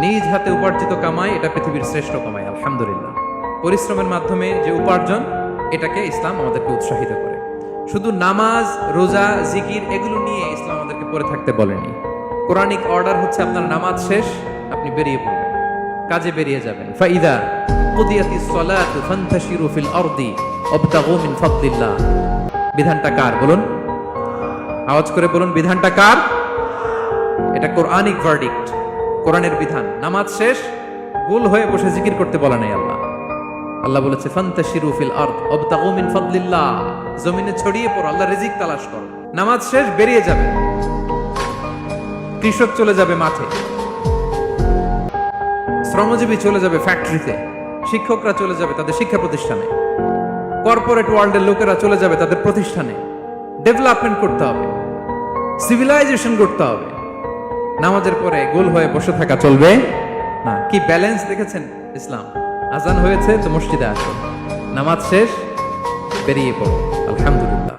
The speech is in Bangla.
নিজ হাতে উপার্জিত কামাই এটা পৃথিবীর শ্রেষ্ঠ কামাই, আলহামদুলিল্লাহ। পরিশ্রমের মাধ্যমে যে উপার্জন, এটাকে ইসলাম আমাদেরকে উৎসাহিত করে। শুধু নামাজ, রোজা, জিকির এগুলো নিয়ে ইসলাম আমাদেরকে পড়ে থাকতে বলেনি। কোরআনিক অর্ডার হচ্ছে আপনার নামাজ শেষ, আপনি বেরিয়ে পড়বেন, কাজে বেরিয়ে যাবেন। ফাইদা কুদিয়াতিস সালাতু ফান্তাশিরু ফিল আরদি ওয়াবতাগু মিন ফাদলিল্লাহ। বিধানটা কার বলুন? আওয়াজ করে বলুন, বিধানটা কার? এটা কোরআনিক ভার্ডিক্ট, কোরআনের বিধান। নামাজ শেষ, গোল হয়ে বসে জিকির করতে বলা নাই আল্লাহ। আল্লাহ বলেছে ফান্তাশিরু ফিল আরদ ওয়াবতাগু মিন ফাদলিল্লাহ, জমিনে ছড়িয়ে পড়ো, আল্লাহ রিজিক তালাশ করো। নামাজ শেষ, বেরিয়ে যাবে। কৃষক চলে যাবে মাঠে, শ্রমজীবী চলে যাবে ফ্যাক্টরিতে, শিক্ষকরা চলে যাবে তাদের শিক্ষা প্রতিষ্ঠানে, কর্পোরেট ওয়ার্ল্ডের লোকেরা চলে যাবে তাদের প্রতিষ্ঠানে। ডেভেলপমেন্ট করতে হবে, সিভিলাইজেশন করতে হবে। নামাজের পরে গোল হয়ে বসে থাকা চলবে না। কি ব্যালেন্স দেখেছেন ইসলাম? আজান হয়েছে তো মসজিদে আসো, নামাজ শেষ বেরিয়ে পড়ো, আলহামদুলিল্লাহ।